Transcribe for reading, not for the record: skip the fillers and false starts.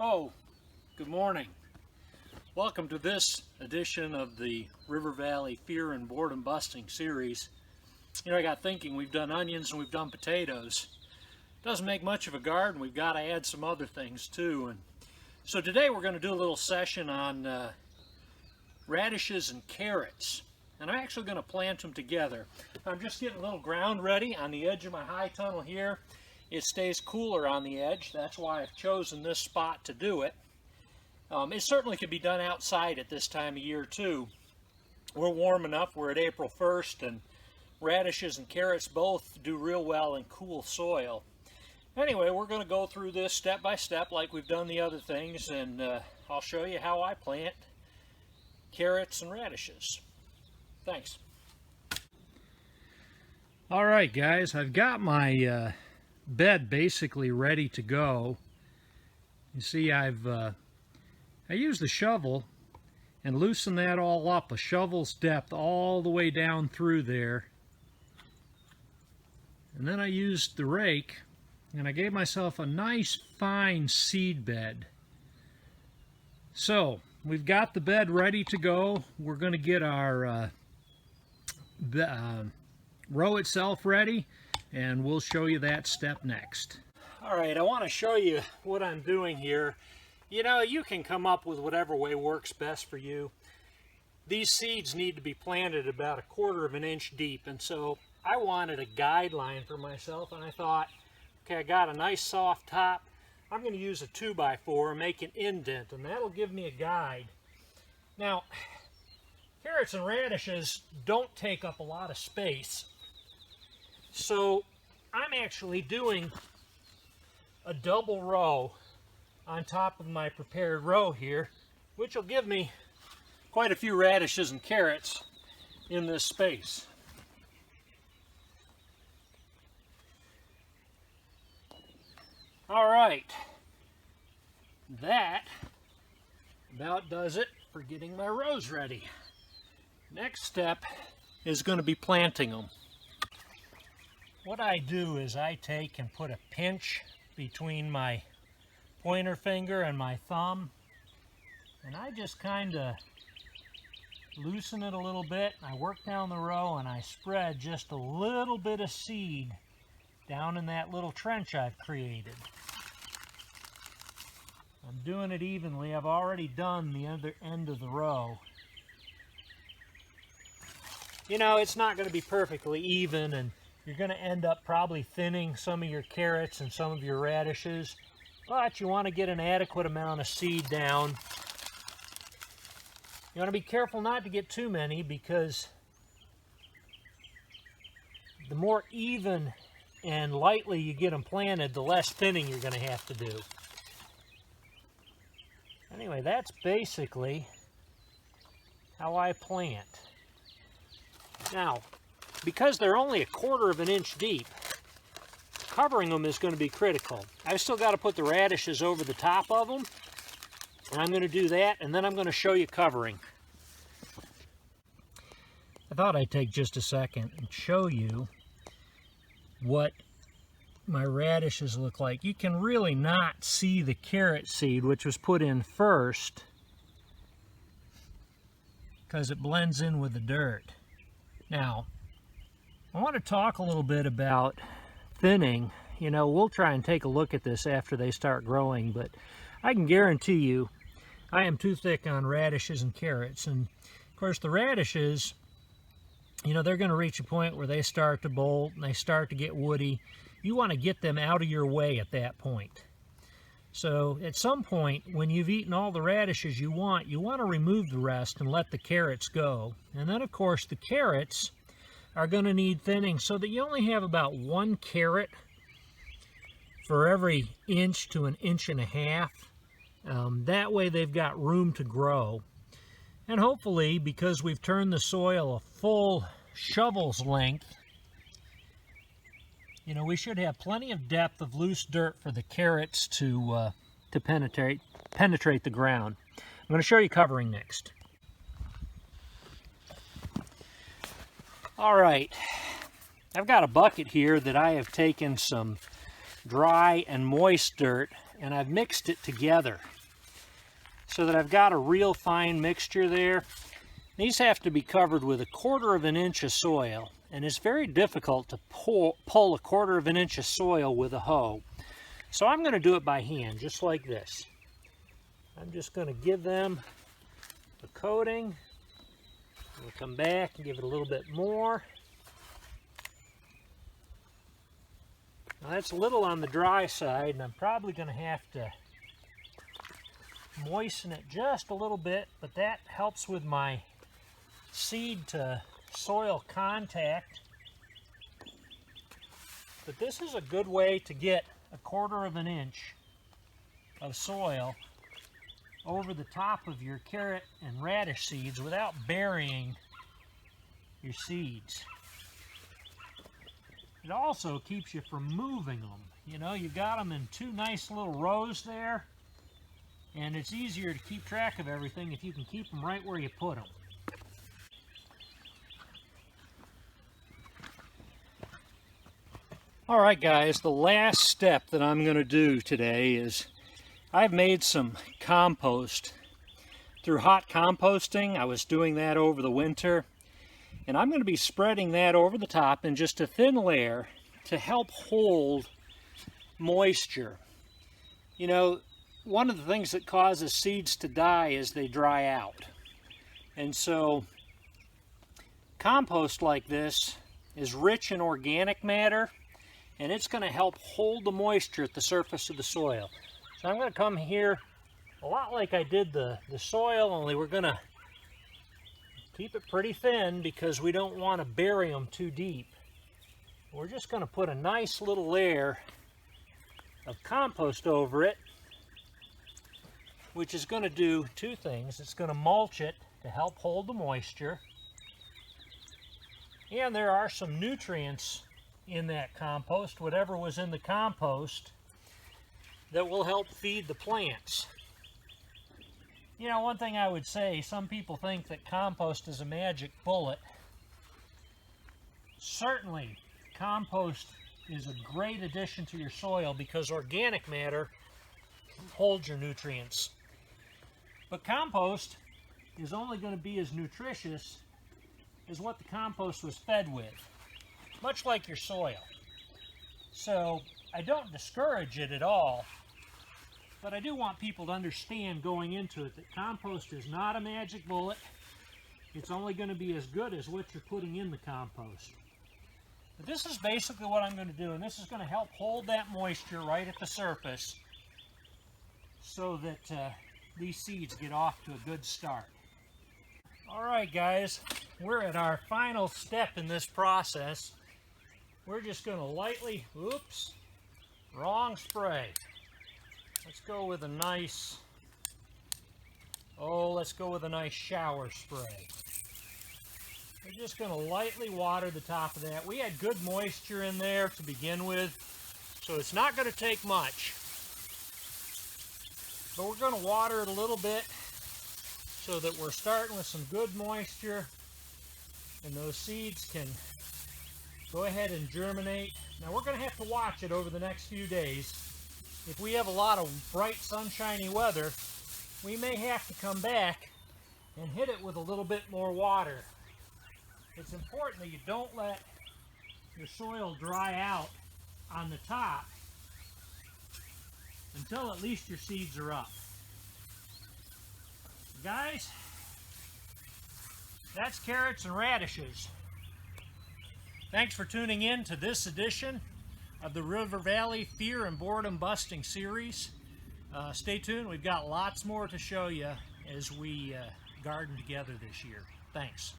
Oh, good morning. Welcome to this edition of the River Valley Fear and Boredom Busting series. You know, I got thinking, we've done onions and we've done potatoes. Doesn't make much of a garden, we've got to add some other things too. And so today we're going to do a little session on radishes and carrots. And I'm actually going to plant them together. I'm just getting a little ground ready on the edge of my high tunnel here. It stays cooler on the edge. That's why I've chosen this spot to do it. It certainly could be done outside at this time of year too. We're warm enough. We're at April 1st, and radishes and carrots both do real well in cool soil. Anyway, we're going to go through this step by step like we've done the other things, and I'll show you how I plant carrots and radishes. Thanks. All right, guys, I've got my bed basically ready to go. You see, I used the shovel and loosened that all up, a shovel's depth all the way down through there. And then I used the rake and I gave myself a nice fine seed bed. So we've got the bed ready to go. We're going to get our row itself ready, and we'll show you that step next. All right, I want to show you what I'm doing here. You know, you can come up with whatever way works best for you. These seeds need to be planted about 1/4 of an inch deep, and so I wanted a guideline for myself, and I thought, okay, I got a nice soft top. I'm going to use a 2x4 and make an indent, and that'll give me a guide. Now, carrots and radishes don't take up a lot of space, so I'm actually doing a double row on top of my prepared row here, which will give me quite a few radishes and carrots in this space. All right, that about does it for getting my rows ready. Next step is going to be planting them. What I do is I take and put a pinch between my pointer finger and my thumb, and I just kind of loosen it a little bit. I work down the row and I spread just a little bit of seed down in that little trench I've created. I'm doing it evenly. I've already done the other end of the row. You know, it's not going to be perfectly even, and you're going to end up probably thinning some of your carrots and some of your radishes, but you want to get an adequate amount of seed down. You want to be careful not to get too many, because the more even and lightly you get them planted, the less thinning you're going to have to do. Anyway, that's basically how I plant. Now, because they're only 1/4 of an inch deep, covering them is going to be critical. I've still got to put the radishes over the top of them, and I'm going to do that, and then I'm going to show you covering. I thought I'd take just a second and show you what my radishes look like. You can really not see the carrot seed, which was put in first, because it blends in with the dirt. Now, I want to talk a little bit about thinning. You know, we'll try and take a look at this after they start growing, but I can guarantee you I am too thick on radishes and carrots. And of course the radishes, you know, they're going to reach a point where they start to bolt and they start to get woody. You want to get them out of your way at that point. So at some point, when you've eaten all the radishes you want to remove the rest and let the carrots go. And then of course the carrots are going to need thinning, so that you only have about 1 carrot for every inch to 1.5 inches. That way they've got room to grow. And hopefully, because we've turned the soil a full shovel's length, you know, we should have plenty of depth of loose dirt for the carrots to penetrate the ground. I'm going to show you covering next. All right, I've got a bucket here that I have taken some dry and moist dirt, and I've mixed it together. so that I've got a real fine mixture there. These have to be covered with 1/4 of an inch of soil, and it's very difficult to pull 1/4 of an inch of soil with a hoe. So I'm going to do it by hand, just like this. I'm just going to give them a coating. We'll come back and give it a little bit more. Now that's a little on the dry side, and I'm probably going to have to moisten it just a little bit, but that helps with my seed to soil contact. But this is a good way to get 1/4 of an inch of soil over the top of your carrot and radish seeds without burying your seeds. It also keeps you from moving them. You know, you got them in 2 nice little rows there, and it's easier to keep track of everything if you can keep them right where you put them. Alright guys, the last step that I'm going to do today is I've made some compost through hot composting. I was doing that over the winter, and I'm going to be spreading that over the top in just a thin layer to help hold moisture. You know, one of the things that causes seeds to die is they dry out. And so compost like this is rich in organic matter, and it's going to help hold the moisture at the surface of the soil. So I'm going to come here a lot like I did the soil, only we're going to keep it pretty thin because we don't want to bury them too deep. We're just going to put a nice little layer of compost over it, which is going to do 2 things. It's going to mulch it to help hold the moisture, and there are some nutrients in that compost, whatever was in the compost, that will help feed the plants. You know, one thing I would say, some people think that compost is a magic bullet. Certainly, compost is a great addition to your soil because organic matter holds your nutrients. But compost is only going to be as nutritious as what the compost was fed with, much like your soil. So I don't discourage it at all, but I do want people to understand going into it that compost is not a magic bullet. It's only going to be as good as what you're putting in the compost. But this is basically what I'm going to do, and this is going to help hold that moisture right at the surface so that these seeds get off to a good start. Alright guys, we're at our final step in this process. We're just going to lightly, oops, wrong spray. Let's go with a nice, let's go with a nice shower spray. We're just going to lightly water the top of that. We had good moisture in there to begin with, so it's not going to take much. But we're going to water it a little bit so that we're starting with some good moisture, and those seeds can go ahead and germinate. Now we're going to have to watch it over the next few days. If we have a lot of bright sunshiny weather, we may have to come back and hit it with a little bit more water. It's important that you don't let your soil dry out on the top until at least your seeds are up. Guys, that's carrots and radishes. Thanks for tuning in to this edition of the River Valley Fear and Boredom Busting series. Stay tuned, we've got lots more to show you as we garden together this year. Thanks.